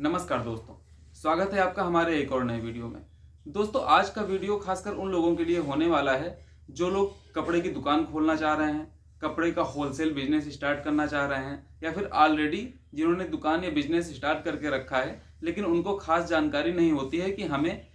नमस्कार दोस्तों, स्वागत है आपका हमारे एक और नए वीडियो में। दोस्तों, आज का वीडियो खासकर उन लोगों के लिए होने वाला है जो लोग कपड़े की दुकान खोलना चाह रहे हैं, कपड़े का होलसेल बिजनेस स्टार्ट करना चाह रहे हैं, या फिर ऑलरेडी जिन्होंने दुकान या बिजनेस स्टार्ट करके रखा है लेकिन उनको खास जानकारी नहीं होती है कि हमें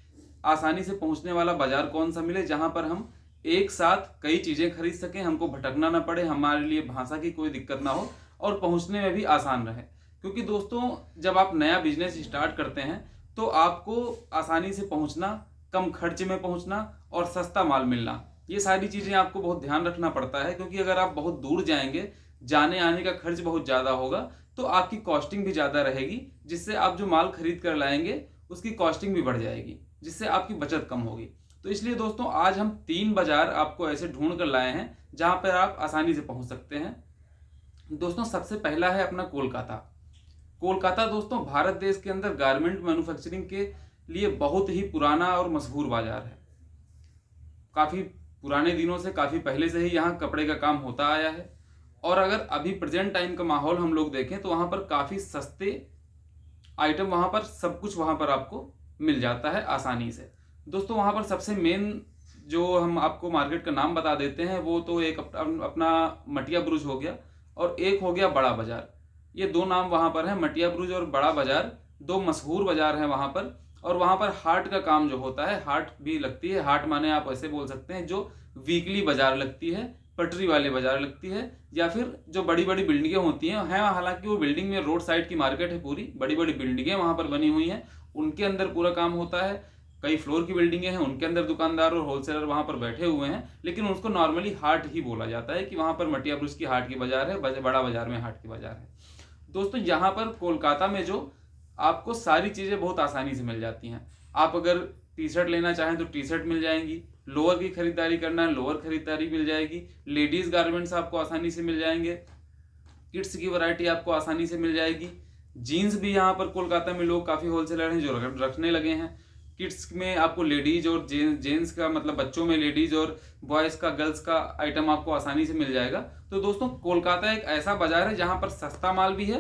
आसानी से पहुंचने वाला बाजार कौन सा मिले जहां पर हम एक साथ कई चीजें खरीद सकें, हमको भटकना ना पड़े, हमारे लिए भाषा की कोई दिक्कत ना हो और पहुंचने में भी आसान रहे। क्योंकि दोस्तों, जब आप नया बिजनेस स्टार्ट करते हैं तो आपको आसानी से पहुंचना, कम खर्च में पहुंचना और सस्ता माल मिलना, ये सारी चीजें आपको बहुत ध्यान रखना पड़ता है। क्योंकि अगर आप बहुत दूर जाएंगे, जाने आने का खर्च बहुत ज्यादा होगा तो आपकी कॉस्टिंग भी ज्यादा रहेगी, जिससे आप जो माल खरीद कर लाएंगे उसकी कॉस्टिंग भी बढ़ जाएगी, जिससे आपकी बचत कम होगी। तो इसलिए दोस्तों, आज हम 3 बाजार आपको ऐसे ढूंढ कर लाए हैं जहां पर आप आसानी से पहुंच सकते हैं। दोस्तों, सबसे पहला है अपना कोलकाता। कोलकाता दोस्तों भारत देश के अंदर गारमेंट मैन्युफैक्चरिंग के लिए बहुत ही पुराना और मशहूर बाजार है। काफी पुराने दिनों से, काफी पहले से ही यहाँ कपड़े का काम होता आया है। और अगर अभी प्रेजेंट टाइम का माहौल हम लोग देखें तो वहां पर काफी सस्ते आइटम, वहां पर सब कुछ वहां पर आपको मिल जाता है आसानी से। दोस्तों, वहां पर सबसे मेन जो हम आपको मार्केट का नाम बता देते हैं वो तो एक अपना मटिया बुरुज हो गया और एक हो गया बड़ा बाजार। ये दो नाम वहां पर है, मटिया बुरुज और बड़ा बाजार, दो मशहूर बाजार हैं वहां पर। और वहां पर हाट का काम जो होता है, हाट भी लगती है। हाट माने आप ऐसे बोल सकते हैं जो वीकली बाजार लगती है, पटरी वाले बाजार लगती है, या फिर जो बड़ी बड़ी बिल्डिंगें होती हैं। हालांकि वो बिल्डिंग में रोड साइड की मार्केट है, पूरी बड़ी बड़ी बिल्डिंगें वहां पर बनी हुई हैं, उनके अंदर पूरा काम होता है। कई फ्लोर की बिल्डिंगें हैं, उनके अंदर दुकानदार और होलसेलर वहां पर बैठे हुए हैं, लेकिन उसको नॉर्मली हाट ही बोला जाता है कि वहां पर मटिया बुरुज की हाट की बाजार है, बड़ा बाजार में हाट की बाजार है। दोस्तों, यहाँ पर कोलकाता में जो आपको सारी चीजें बहुत आसानी से मिल जाती हैं। आप अगर टी शर्ट लेना चाहें तो टी शर्ट मिल जाएंगी, लोअर की खरीदारी करना है लोअर खरीदारी मिल जाएगी, लेडीज गारमेंट्स आपको आसानी से मिल जाएंगे, किड्स की वैरायटी आपको आसानी से मिल जाएगी। जीन्स भी यहाँ पर कोलकाता में लोग काफी होलसेलर हैं जो रखने लगे हैं। किड्स में आपको लेडीज और जेंट्स का, मतलब बच्चों में लेडीज और बॉयज का, गर्ल्स का आइटम आपको आसानी से मिल जाएगा। तो दोस्तों, कोलकाता एक ऐसा बाजार है जहां पर सस्ता माल भी है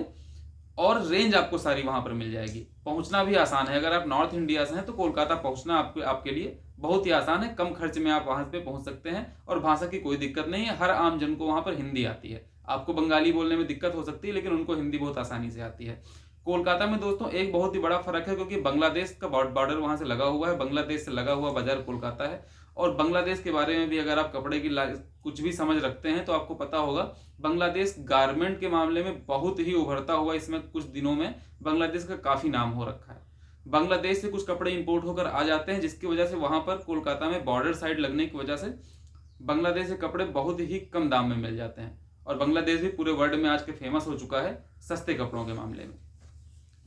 और रेंज आपको सारी वहां पर मिल जाएगी। पहुंचना भी आसान है। अगर आप नॉर्थ इंडिया से हैं तो कोलकाता पहुंचना आपके लिए बहुत ही आसान है। कम खर्च में आप वहां पे पहुंच सकते हैं और भाषा की कोई दिक्कत नहीं है। हर आम जन को वहां पर हिंदी आती है। आपको बंगाली बोलने में दिक्कत हो सकती है, लेकिन उनको हिंदी बहुत आसानी से आती है। कोलकाता में दोस्तों एक बहुत ही बड़ा फर्क है, क्योंकि बांग्लादेश का बॉर्डर वहां से लगा हुआ है। बांग्लादेश से लगा हुआ बाजार कोलकाता है। और बांग्लादेश के बारे में भी अगर आप कपड़े की कुछ भी समझ रखते हैं तो आपको पता होगा, बांग्लादेश गारमेंट के मामले में बहुत ही उभरता हुआ इसमें कुछ दिनों में बांग्लादेश का काफी नाम हो रखा है। बांग्लादेश से कुछ कपड़े इंपोर्ट होकर आ जाते हैं, जिसकी वजह से वहां पर कोलकाता में बॉर्डर साइड लगने की वजह से बांग्लादेश के कपड़े बहुत ही कम दाम में मिल जाते हैं। और बांग्लादेश भी पूरे वर्ल्ड में आज के फेमस हो चुका है सस्ते कपड़ों के मामले में।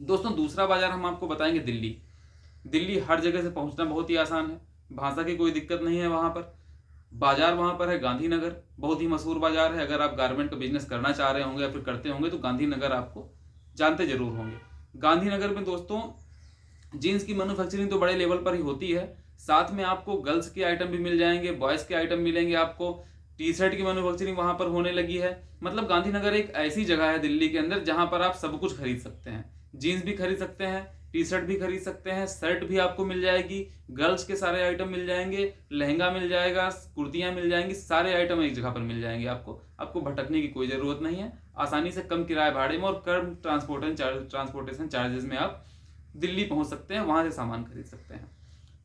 दोस्तों, दूसरा बाजार हम आपको बताएंगे दिल्ली। दिल्ली हर जगह से पहुंचना बहुत ही आसान है, भाषा की कोई दिक्कत नहीं है। वहां पर बाजार वहां पर है गांधीनगर, बहुत ही मशहूर बाजार है। अगर आप गारमेंट का बिजनेस करना चाह रहे होंगे या फिर करते होंगे तो गांधीनगर आपको जानते जरूर होंगे। गांधीनगर में दोस्तों जीन्स की मैन्युफैक्चरिंग तो बड़े लेवल पर ही होती है, साथ में आपको गर्ल्स के आइटम भी मिल जाएंगे, बॉयज के आइटम मिलेंगे, आपको टी शर्ट की मैन्युफैक्चरिंग वहां पर होने लगी है। मतलब गांधीनगर एक ऐसी जगह है दिल्ली के अंदर जहां पर आप सब कुछ खरीद सकते हैं। जीन्स भी खरीद सकते हैं, टी शर्ट भी खरीद सकते हैं, शर्ट भी आपको मिल जाएगी, गर्ल्स के सारे आइटम मिल जाएंगे, लहंगा मिल जाएगा, कुर्तियां मिल जाएंगी, सारे आइटम एक जगह पर मिल जाएंगे। आपको भटकने की कोई जरूरत नहीं है। आसानी से कम किराए भाड़े में और कम ट्रांसपोर्टेशन चार्जेस में आप दिल्ली पहुंच सकते हैं, वहां से सामान खरीद सकते हैं।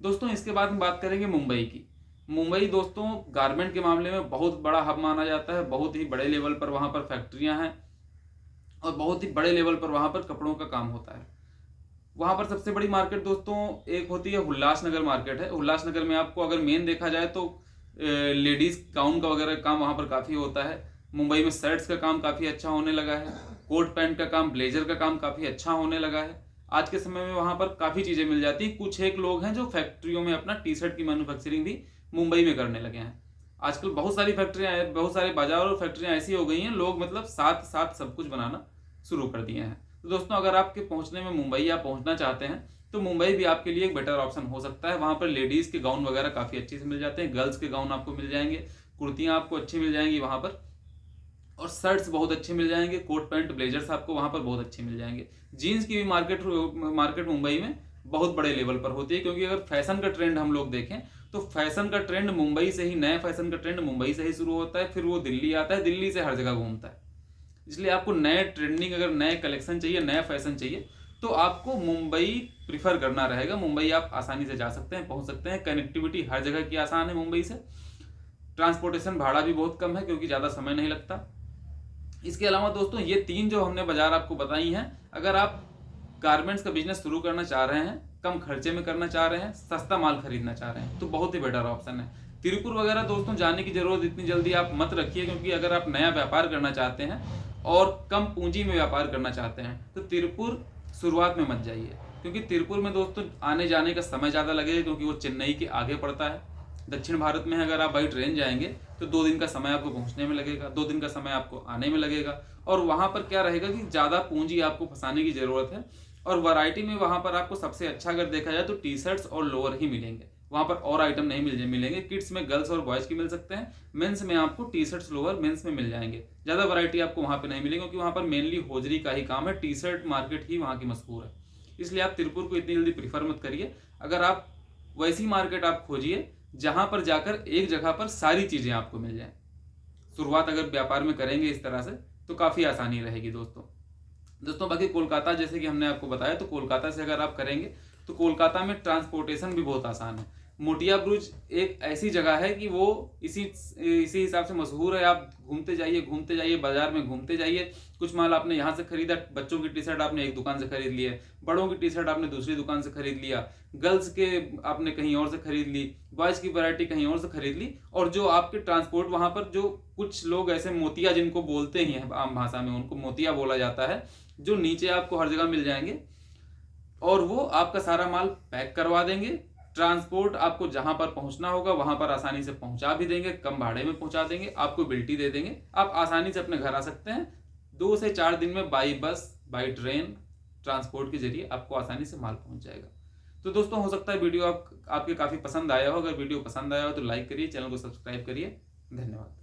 दोस्तों, इसके बाद हम बात करेंगे मुंबई की। मुंबई दोस्तों गारमेंट के मामले में बहुत बड़ा हब माना जाता है। बहुत ही बड़े लेवल पर वहां पर फैक्ट्रियां हैं और बहुत ही बड़े लेवल पर वहां पर कपड़ों का काम होता है। वहां पर सबसे बड़ी मार्केट दोस्तों एक होती है उल्लासनगर मार्केट है। उल्लासनगर में आपको अगर मेन देखा जाए तो लेडीज गाउन का वगैरह काम वहां पर काफी होता है। मुंबई में शर्ट्स का काम काफी अच्छा होने लगा है, कोट पैंट का काम, ब्लेजर का काम काफी अच्छा होने लगा है। आज के समय में वहां पर काफी चीजें मिल जाती है। कुछ एक लोग हैं जो फैक्ट्रियों में अपना टी शर्ट की मैन्युफैक्चरिंग भी मुंबई में करने लगे हैं। आजकल बहुत सारी फैक्ट्रियां, बहुत सारे बाजार और फैक्ट्रियां ऐसी हो गई हैं, लोग मतलब साथ साथ सब कुछ बनाना शुरू कर दिए हैं। तो दोस्तों, अगर आपके पहुंचने में मुंबई आप पहुंचना चाहते हैं तो मुंबई भी आपके लिए एक बेटर ऑप्शन हो सकता है। वहां पर लेडीज के गाउन वगैरह काफी अच्छे से मिल जाते हैं, गर्ल्स के गाउन आपको मिल जाएंगे, कुर्तियां आपको अच्छी मिल जाएंगी वहां पर। और शर्ट्स बहुत अच्छे मिल जाएंगे, कोट पैंट ब्लेजर्स आपको वहां पर बहुत अच्छे मिल जाएंगे। जीन्स की भी मार्केट मुंबई में बहुत बड़े लेवल पर होती है, क्योंकि अगर फैशन का ट्रेंड हम लोग देखें तो फैशन का ट्रेंड मुंबई से ही, नए फैशन का ट्रेंड मुंबई से ही शुरू होता है, फिर वो दिल्ली आता है, दिल्ली से हर जगह घूमता है। इसलिए आपको नए ट्रेंडिंग, अगर नए कलेक्शन चाहिए, नया फैशन चाहिए, तो आपको मुंबई प्रिफर करना रहेगा। मुंबई आप आसानी से जा सकते हैं, पहुंच सकते हैं, कनेक्टिविटी हर जगह की आसान है मुंबई से, ट्रांसपोर्टेशन भाड़ा भी बहुत कम है क्योंकि ज़्यादा समय नहीं लगता। इसके अलावा दोस्तों ये 3 जो हमने बाजार आपको बताई हैं, अगर आप गारमेंट्स का बिजनेस शुरू करना चाह रहे हैं, कम खर्चे में करना चाह रहे हैं, सस्ता माल खरीदना चाह रहे हैं, तो बहुत ही बेटर ऑप्शन है। तिरुपुर वगैरह दोस्तों जाने की जरूरत इतनी जल्दी आप मत रखिए, क्योंकि अगर आप नया व्यापार करना चाहते हैं और कम पूंजी में व्यापार करना चाहते हैं तो तिरुपुर शुरुआत में मत जाइए, क्योंकि तिरुपुर में दोस्तों आने जाने का समय ज़्यादा लगेगा, क्योंकि वो चेन्नई के आगे पड़ता है। दक्षिण भारत में अगर आप बाई ट्रेन जाएंगे तो 2 दिन का समय आपको पहुंचने में लगेगा, 2 दिन का समय आपको आने में लगेगा। और वहां पर क्या रहेगा कि ज़्यादा पूंजी आपको फंसाने की जरूरत है। और वैरायटी में वहां पर आपको सबसे अच्छा अगर देखा जाए तो टी शर्ट्स और लोअर ही मिलेंगे, वहां पर और आइटम नहीं मिलेंगे। किड्स में गर्ल्स और बॉयज की मिल सकते हैं, मेंस में आपको टी शर्ट्स लोअर मेंस में मिल जाएंगे। ज़्यादा वैरायटी आपको वहां पर नहीं मिलेगी, क्योंकि वहां पर मेनली होजरी का ही काम है, टी शर्ट मार्केट ही वहां की मशहूर है। इसलिए आप तिरुपुर को इतनी जल्दी प्रीफर मत करिए। अगर आप वैसी मार्केट आप खोजिए जहां पर जाकर एक जगह पर सारी चीजें आपको मिल जाएं। शुरुआत अगर व्यापार में करेंगे इस तरह से तो काफी आसानी रहेगी दोस्तों। बाकी कोलकाता जैसे कि हमने आपको बताया, तो कोलकाता से अगर आप करेंगे तो कोलकाता में ट्रांसपोर्टेशन भी बहुत आसान है। मोटिया ब्रुज एक ऐसी जगह है कि वो इसी हिसाब से मशहूर है। आप घूमते जाइए बाजार में, घूमते जाइए। कुछ माल आपने यहाँ से खरीदा, बच्चों की टी शर्ट आपने एक दुकान से खरीद ली है, बड़ों की टी शर्ट आपने दूसरी दुकान से खरीद लिया, गर्ल्स के आपने कहीं और से खरीद ली, बॉयज की वैरायटी कहीं और से खरीद ली। और जो आपके ट्रांसपोर्ट वहां पर जो कुछ लोग ऐसे मोतिया जिनको बोलते ही हैं आम भाषा में, उनको मोतिया बोला जाता है, जो नीचे आपको हर जगह मिल जाएंगे और वो आपका सारा माल पैक करवा देंगे। ट्रांसपोर्ट आपको जहां पर पहुंचना होगा वहां पर आसानी से पहुंचा भी देंगे, कम भाड़े में पहुंचा देंगे, आपको बिल्टी दे देंगे, आप आसानी से अपने घर आ सकते हैं। 2 से 4 दिन में by bus, by train, transport के जरिए आपको आसानी से माल पहुंच जाएगा। तो दोस्तों हो सकता है वीडियो आपके काफी पसंद आया हो। अगर वीडियो पसंद आया हो तो लाइक करिए, चैनल को सब्सक्राइब करिए। धन्यवाद।